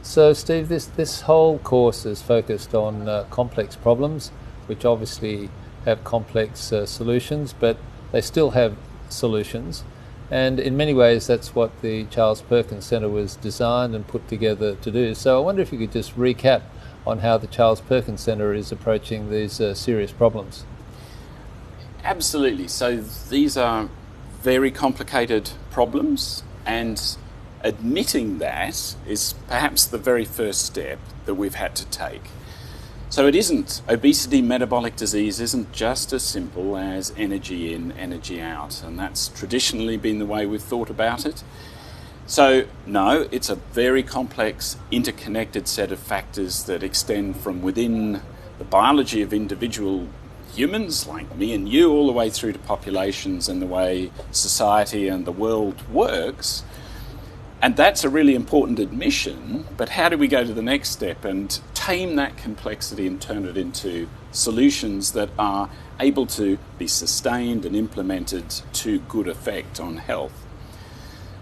So, Steve, this whole course is focused on complex problems, which obviously have complex solutions, but they still have solutions. And in many ways, that's what the Charles Perkins Centre was designed and put together to do. So I wonder if you could just recap on how the Charles Perkins Centre is approaching these serious problems. Absolutely. So these are very complicated problems, and admitting that is perhaps the very first step that we've had to take. So it isn't, obesity, metabolic disease isn't just as simple as energy in, energy out, and that's traditionally been the way we've thought about it. So no, it's a very complex, interconnected set of factors that extend from within the biology of individual humans like me and you all the way through to populations and the way society and the world works. And that's a really important admission, but how do we go to the next step and tame that complexity and turn it into solutions that are able to be sustained and implemented to good effect on health?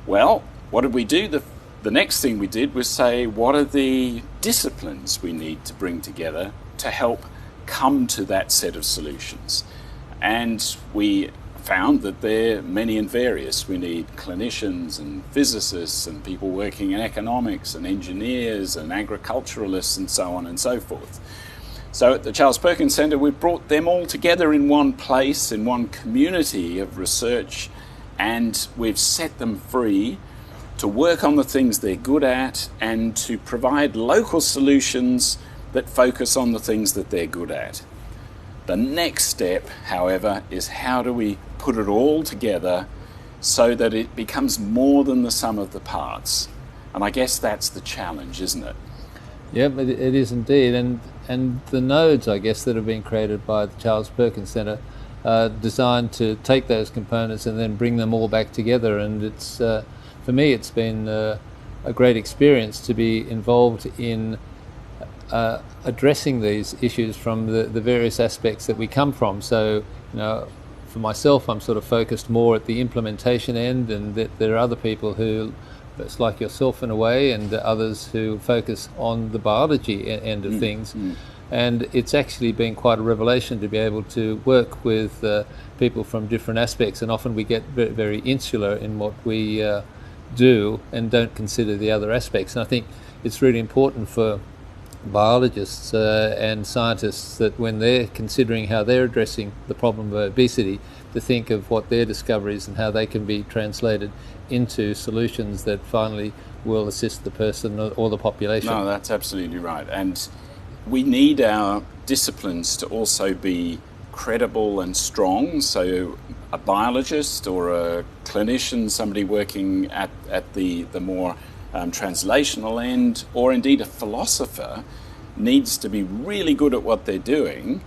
Well, what did we do? The next thing we did was say, what are the disciplines we need to bring together to help come to that set of solutions? And we found that they're many and various. We need clinicians and physicists and people working in economics and engineers and agriculturalists and so on and so forth. So at the Charles Perkins Centre, we've brought them all together in one place, in one community of research, and we've set them free to work on the things they're good at and to provide local solutions that focus on the things that they're good at. The next step, however, is how do we put it all together so that it becomes more than the sum of the parts? And I guess that's the challenge, isn't it? Yep, it is indeed. And the nodes, I guess, that have been created by the Charles Perkins Centre are designed to take those components and then bring them all back together. And it's, for me, it's been a great experience to be involved in addressing these issues from the various aspects that we come from. So, for myself, I'm sort of focused more at the implementation end, and that there are other people who, it's like yourself in a way, and others who focus on the biology end of things. And it's actually been quite a revelation to be able to work with people from different aspects, and often we get very, very insular in what we do and don't consider the other aspects. And I think it's really important for biologists and scientists that when they're considering how they're addressing the problem of obesity, to think of what their discoveries and how they can be translated into solutions that finally will assist the person or the population. No, that's absolutely right. And we need our disciplines to also be credible and strong. So a biologist or a clinician, somebody working at the more translational end, or indeed a philosopher, needs to be really good at what they're doing,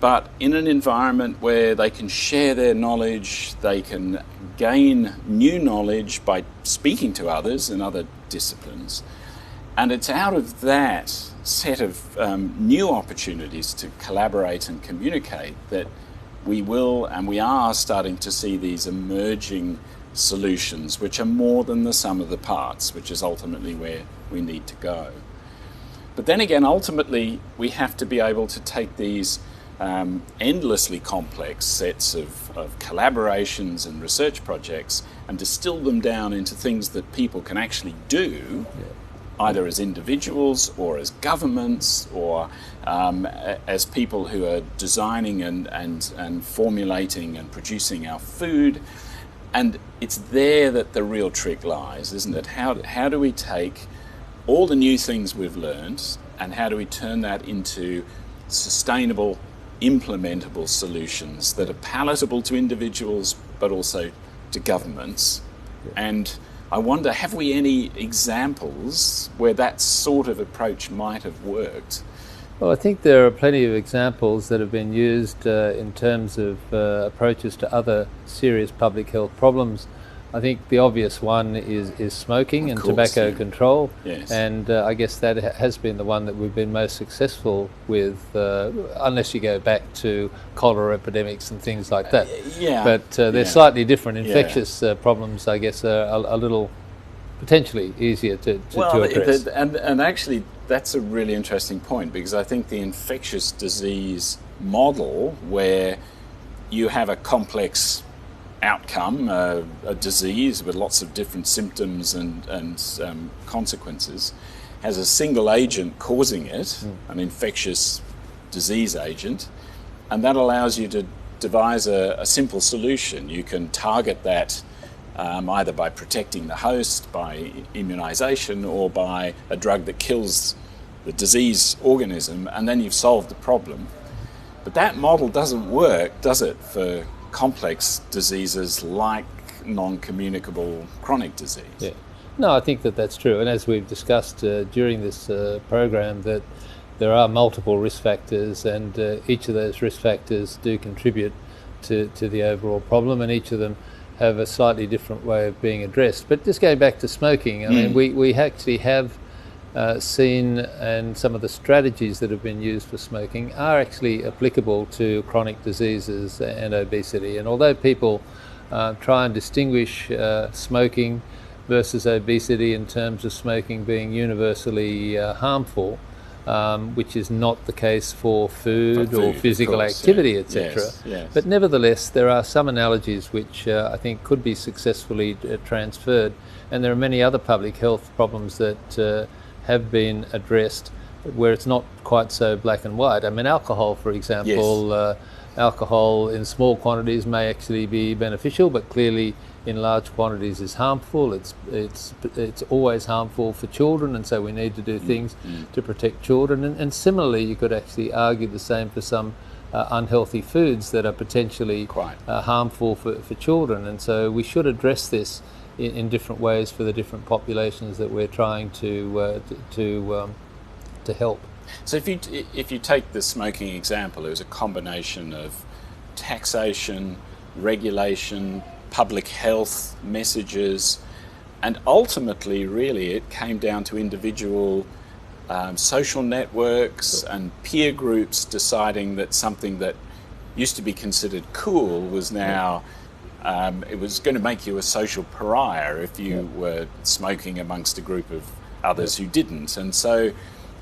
but in an environment where they can share their knowledge, they can gain new knowledge by speaking to others in other disciplines. And it's out of that set of new opportunities to collaborate and communicate that we will and we are starting to see these emerging solutions which are more than the sum of the parts, which is ultimately where we need to go. But then again, ultimately, we have to be able to take these endlessly complex sets of collaborations and research projects and distill them down into things that people can actually do, either as individuals or as governments or as people who are designing and formulating and producing our food. And it's there that the real trick lies, isn't it? How do we take all the new things we've learned and how do we turn that into sustainable, implementable solutions that are palatable to individuals but also to governments? And I wonder, have we any examples where that sort of approach might have worked? Well, I think there are plenty of examples that have been used in terms of approaches to other serious public health problems. I think the obvious one is smoking and tobacco control. Yes. And I guess that has been the one that we've been most successful with, unless you go back to cholera epidemics and things like that. But they're slightly different. Infectious problems, I guess, are a little potentially easier to address. And actually that's a really interesting point, because I think the infectious disease model, where you have a complex outcome, a disease with lots of different symptoms and consequences, has a single agent causing it, an infectious disease agent, and that allows you to devise a simple solution. You can target that either by protecting the host, by immunisation, or by a drug that kills the disease organism, and then you've solved the problem. But that model doesn't work, does it, for complex diseases like non-communicable chronic disease? Yeah. No, I think that's true. And as we've discussed during this program, that there are multiple risk factors, and each of those risk factors do contribute to the overall problem, and each of them have a slightly different way of being addressed. But just going back to smoking, I mean, we actually have seen, and some of the strategies that have been used for smoking are actually applicable to chronic diseases and obesity. And although people try and distinguish smoking versus obesity in terms of smoking being universally harmful, which is not the case for food or physical activity, etc. Yes. But nevertheless, there are some analogies which I think could be successfully transferred, and there are many other public health problems that have been addressed where it's not quite so black and white. I mean, alcohol, for example, alcohol in small quantities may actually be beneficial, but clearly in large quantities is harmful. It's always harmful for children, and so we need to do things to protect children. And similarly, you could actually argue the same for some unhealthy foods that are potentially harmful for children. And so we should address this in different ways for the different populations that we're trying to help. So if you take the smoking example, it was a combination of taxation, regulation, public health messages, and ultimately, really, it came down to individual social networks and peer groups deciding that something that used to be considered cool was now it was going to make you a social pariah if you were smoking amongst a group of others who didn't. And so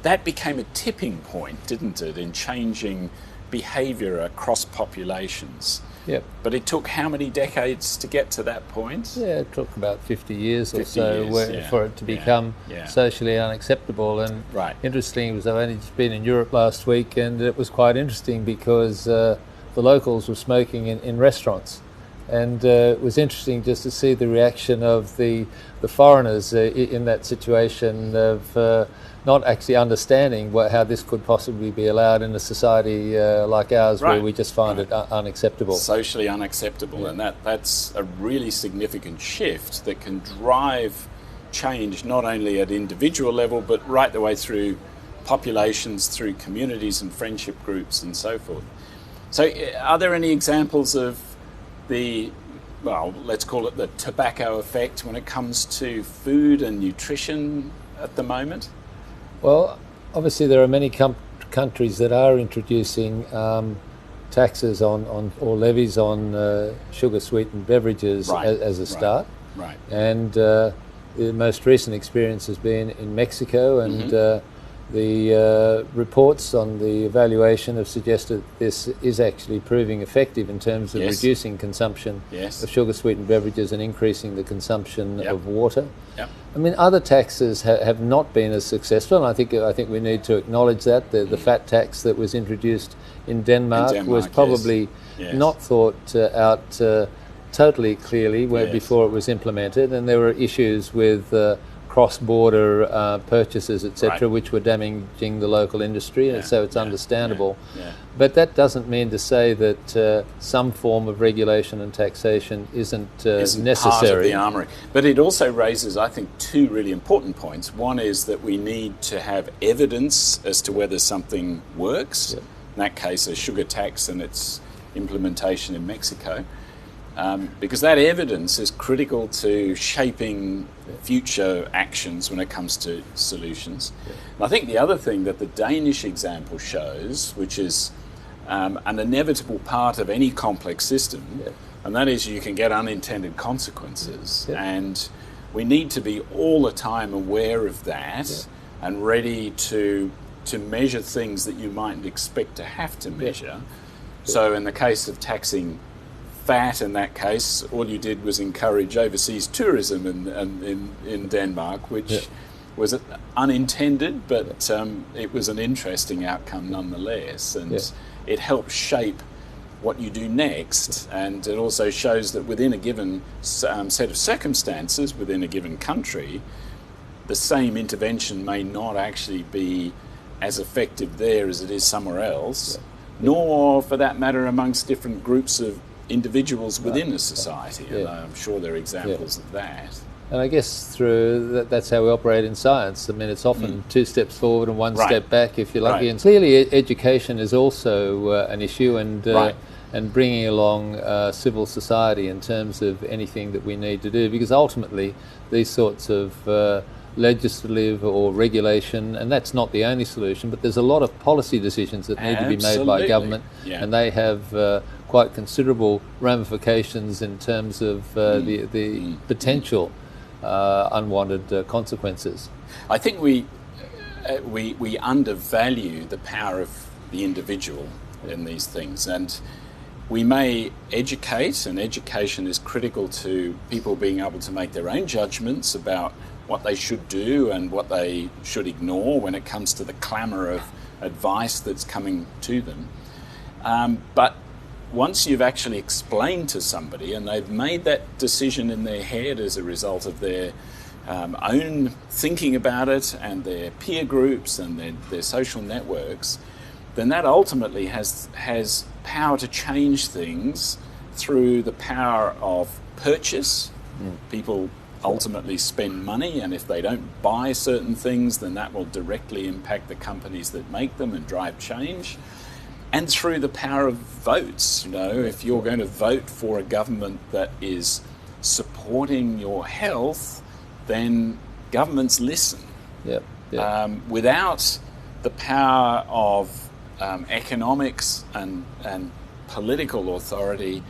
that became a tipping point, didn't it, in changing behaviour across populations. Yep. But it took how many decades to get to that point? Yeah, it took about 50 years or 50 so years, for it to become socially unacceptable. And interesting, it was, I've only just been in Europe last week, and it was quite interesting because the locals were smoking in restaurants. And it was interesting just to see the reaction of the foreigners in that situation of not actually understanding how this could possibly be allowed in a society like ours, where we just find it unacceptable. Socially unacceptable, and that's a really significant shift that can drive change not only at individual level, but right the way through populations, through communities and friendship groups and so forth. So are there any examples of let's call it the tobacco effect when it comes to food and nutrition at the moment? Well, obviously there are many countries that are introducing taxes on or levies on sugar-sweetened beverages as a start. Right. And the most recent experience has been in Mexico, and the reports on the evaluation have suggested this is actually proving effective in terms of reducing consumption of sugar-sweetened beverages and increasing the consumption of water. I mean, other taxes have not been as successful, and I think we need to acknowledge that. The fat tax that was introduced in Denmark was probably not thought out totally clearly before it was implemented, and there were issues with cross-border purchases, etc., which were damaging the local industry, and so it's understandable. But that doesn't mean to say that some form of regulation and taxation isn't necessary. Part of the armoury. But it also raises, I think, two really important points. One is that we need to have evidence as to whether something works. In that case, a sugar tax and its implementation in Mexico. Because that evidence is critical to shaping future actions when it comes to solutions. And I think the other thing that the Danish example shows, which is an inevitable part of any complex system, and that is you can get unintended consequences. And we need to be all the time aware of that and ready to measure things that you mightn't expect to have to measure. So in the case of taxing fat, in that case, all you did was encourage overseas tourism in Denmark, which was unintended, but it was an interesting outcome nonetheless, and it helps shape what you do next, and it also shows that within a given set of circumstances, within a given country, the same intervention may not actually be as effective there as it is somewhere else, nor, for that matter, amongst different groups of individuals within a society. And I'm sure there are examples of that. And I guess through that's how we operate in science. I mean, it's often 2 steps forward and 1 step back, if you're lucky. And clearly, education is also an issue, and bringing along civil society in terms of anything that we need to do, because ultimately these sorts of legislative or regulation, and that's not the only solution, but there's a lot of policy decisions that need to be made by government, and they have quite considerable ramifications in terms of the potential unwanted consequences. I think we undervalue the power of the individual in these things, and we may educate, and education is critical to people being able to make their own judgments about what they should do and what they should ignore when it comes to the clamour of advice that's coming to them. But once you've actually explained to somebody and they've made that decision in their head as a result of their own thinking about it and their peer groups and their social networks, then that ultimately has power to change things through the power of purchase. People ultimately spend money, and if they don't buy certain things, then that will directly impact the companies that make them and drive change. And through the power of votes. If you're going to vote for a government that is supporting your health, then governments listen. Without the power of economics and political authority,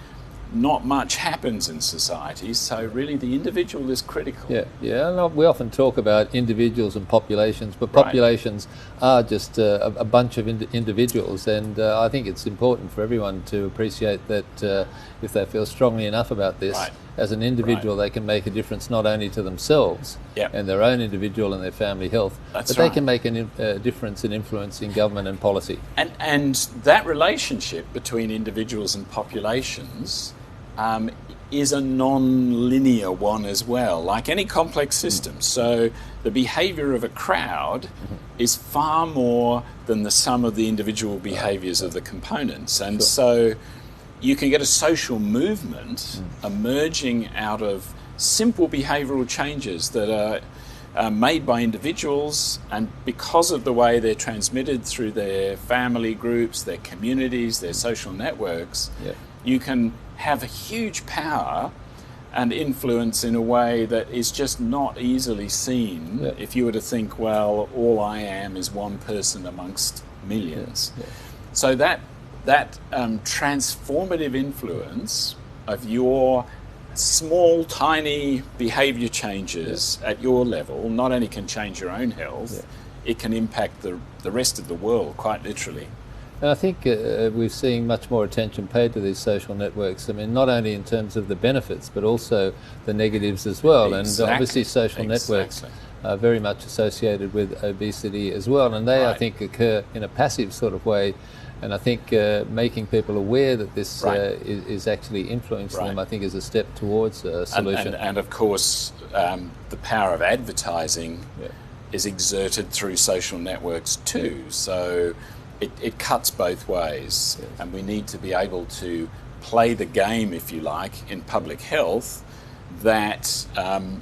not much happens in society, so really the individual is critical. And we often talk about individuals and populations, but populations are just a bunch of individuals, and I think it's important for everyone to appreciate that if they feel strongly enough about this, as an individual they can make a difference not only to themselves and their own individual and their family health, but they can make a difference in influencing government and policy. And that relationship between individuals and populations is a non-linear one as well, like any complex system. So the behaviour of a crowd is far more than the sum of the individual behaviours of the components. And so you can get a social movement emerging out of simple behavioural changes that are made by individuals, and because of the way they're transmitted through their family groups, their communities, their social networks, you can have a huge power and influence in a way that is just not easily seen if you were to think, well, all I am is one person amongst millions. So that transformative influence of your small, tiny behaviour changes at your level not only can change your own health, it can impact the rest of the world, quite literally. And I think we're seeing much more attention paid to these social networks. I mean, not only in terms of the benefits, but also the negatives as well. And obviously social networks are very much associated with obesity as well. And they, I think, occur in a passive sort of way. And I think making people aware that this is actually influencing them, I think, is a step towards a solution. And of course, the power of advertising is exerted through social networks too. So it cuts both ways, and we need to be able to play the game, if you like, in public health that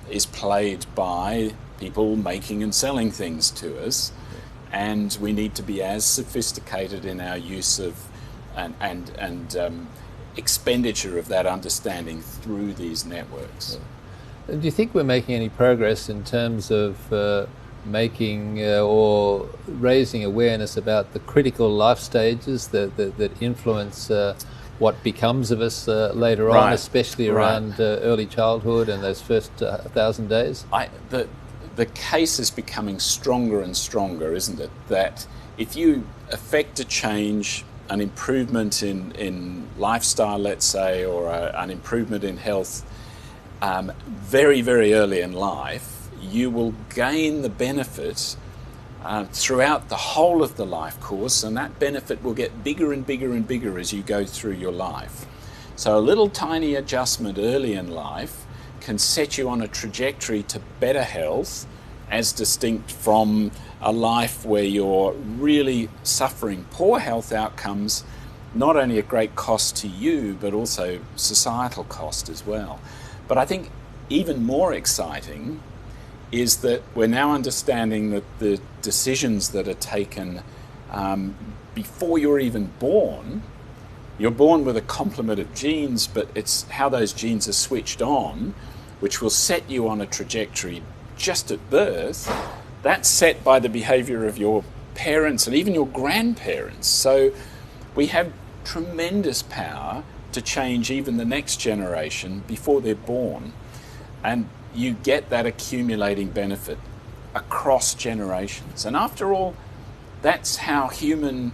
is played by people making and selling things to us, and we need to be as sophisticated in our use of and expenditure of that understanding through these networks. Do you think we're making any progress in terms of making or raising awareness about the critical life stages that influence what becomes of us later on, especially around early childhood and those first 1,000 days? The case is becoming stronger and stronger, isn't it? That if you effect a change, an improvement in lifestyle, let's say, or an improvement in health very, very early in life, you will gain the benefit throughout the whole of the life course, and that benefit will get bigger and bigger and bigger as you go through your life. So a little tiny adjustment early in life can set you on a trajectory to better health, as distinct from a life where you're really suffering poor health outcomes, not only at great cost to you, but also societal cost as well. But I think even more exciting is that we're now understanding that the decisions that are taken before you're even born, you're born with a complement of genes, but it's how those genes are switched on, which will set you on a trajectory just at birth. That's set by the behaviour of your parents and even your grandparents. So we have tremendous power to change even the next generation before they're born. And you get that accumulating benefit across generations. And after all, that's how human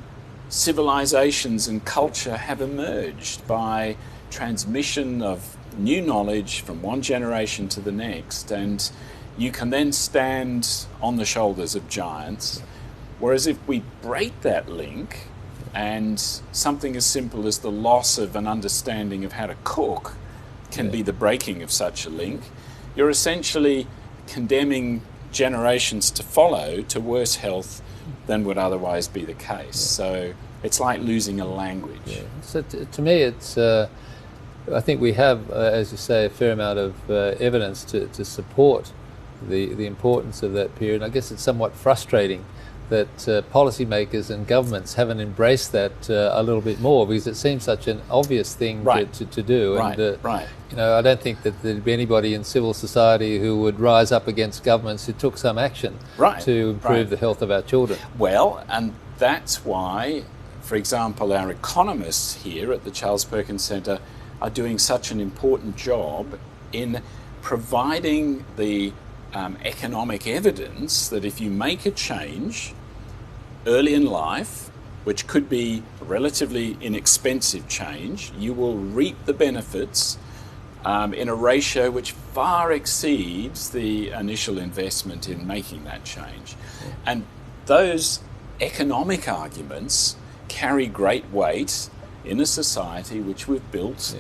civilizations and culture have emerged, by transmission of new knowledge from one generation to the next. And you can then stand on the shoulders of giants. Whereas if we break that link, and something as simple as the loss of an understanding of how to cook can be the breaking of such a link, you're essentially condemning generations to follow to worse health than would otherwise be the case. So it's like losing a language. So to me, it's I think we have, as you say, a fair amount of evidence to support the importance of that period. I guess it's somewhat frustrating that policymakers and governments haven't embraced that a little bit more, because it seems such an obvious thing to do. And, you know, I don't think that there'd be anybody in civil society who would rise up against governments who took some action to improve the health of our children. Well, and that's why, for example, our economists here at the Charles Perkins Centre are doing such an important job in providing the economic evidence that if you make a change early in life, which could be a relatively inexpensive change, you will reap the benefits in a ratio which far exceeds the initial investment in making that change. And those economic arguments carry great weight in a society which we've built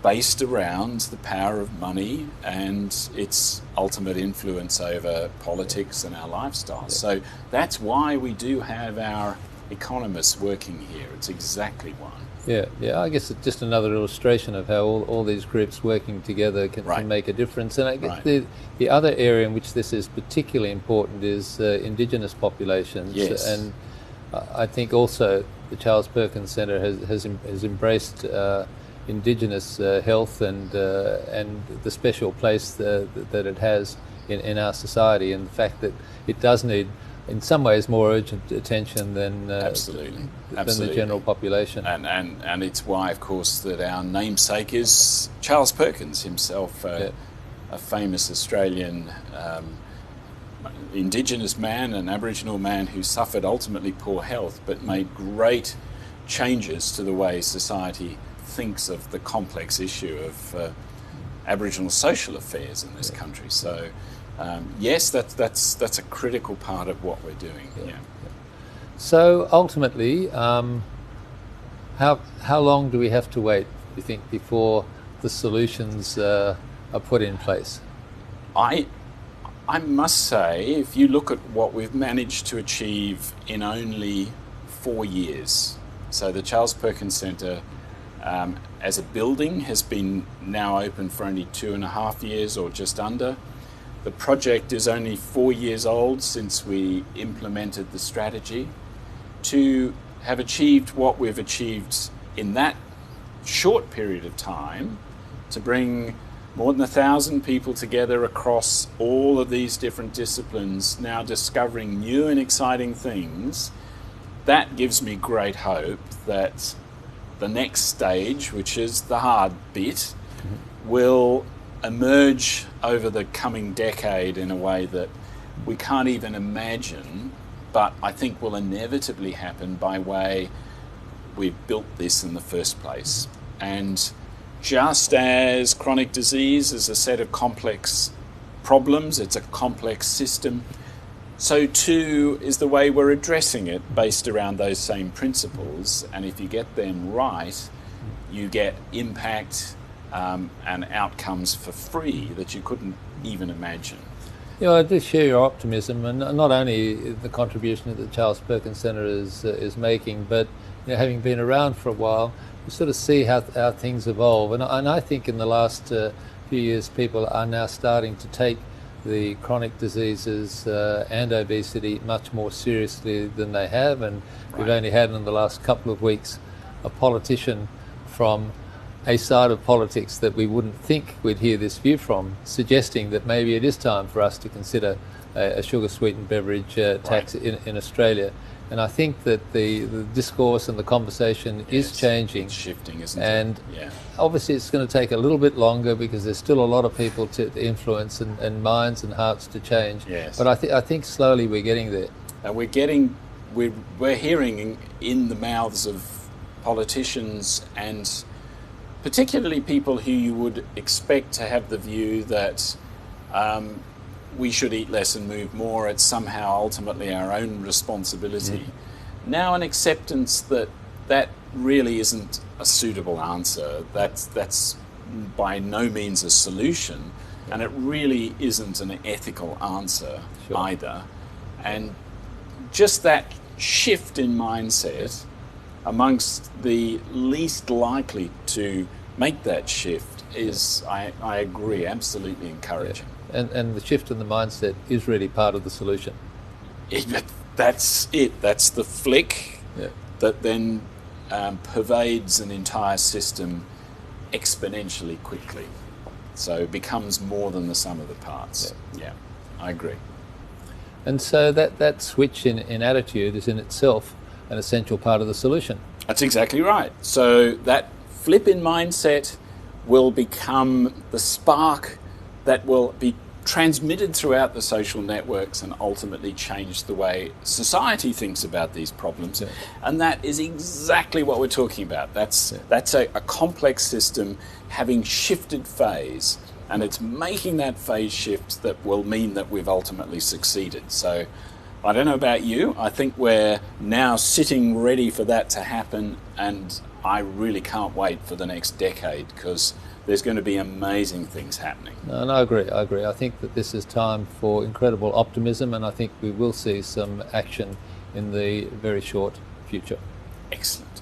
based around the power of money and its ultimate influence over politics and our lifestyle. So that's why we do have our economists working here. It's exactly why. Yeah. I guess it's just another illustration of how all these groups working together can make a difference. And I guess the other area in which this is particularly important is Indigenous populations. Yes. And I think also the Charles Perkins Centre has embraced Indigenous health and the special place that it has in our society, and the fact that it does need, in some ways, more urgent attention than the general population. And it's why, of course, that our namesake is Charles Perkins himself, a famous Australian Indigenous man, an Aboriginal man who suffered ultimately poor health, but made great changes to the way society thinks of the complex issue of Aboriginal social affairs in this country. So yes, that's a critical part of what we're doing. So ultimately, how long do we have to wait, do you think, before the solutions are put in place? I must say, if you look at what we've managed to achieve in only 4 years, so the Charles Perkins Centre as a building has been now open for only 2.5 years or just under. The project is only 4 years old since we implemented the strategy. To have achieved what we've achieved in that short period of time, to bring more than 1,000 people together across all of these different disciplines, now discovering new and exciting things, that gives me great hope that the next stage, which is the hard bit, will emerge over the coming decade in a way that we can't even imagine, but I think will inevitably happen by way we've built this in the first place. And just as chronic disease is a set of complex problems, it's a complex system, so too is the way we're addressing it based around those same principles. And if you get them right, you get impact and outcomes for free that you couldn't even imagine. Yeah, I do share your optimism, and not only the contribution that the Charles Perkins Centre is making, but having been around for a while, you sort of see how things evolve. And I think in the last few years, people are now starting to take the chronic diseases and obesity much more seriously than they have. And we've only had in the last couple of weeks a politician from a side of politics that we wouldn't think we'd hear this view from, suggesting that maybe it is time for us to consider a sugar-sweetened beverage tax in Australia. And I think that the discourse and the conversation is changing. It's shifting, isn't it? And obviously it's going to take a little bit longer because there's still a lot of people to influence and minds and hearts to change. Yes. But I think slowly we're getting there. And we're hearing in the mouths of politicians, and particularly people who you would expect to have the view that we should eat less and move more, it's somehow ultimately our own responsibility. Now an acceptance that really isn't a suitable answer, that's by no means a solution, and it really isn't an ethical answer either. And just that shift in mindset amongst the least likely to make that shift is, I agree, absolutely encouraging. And the shift in the mindset is really part of the solution. That's it. That's the flick that then pervades an entire system exponentially quickly. So it becomes more than the sum of the parts. Yeah, I agree. And so that switch in attitude is in itself an essential part of the solution. That's exactly right. So that flip in mindset will become the spark that will be transmitted throughout the social networks and ultimately change the way society thinks about these problems. And that is exactly what we're talking about. That's a complex system having shifted phase, and it's making that phase shift that will mean that we've ultimately succeeded. So I don't know about you, I think we're now sitting ready for that to happen, and I really can't wait for the next decade because there's going to be amazing things happening. And I agree. I think that this is time for incredible optimism, and I think we will see some action in the very short future. Excellent.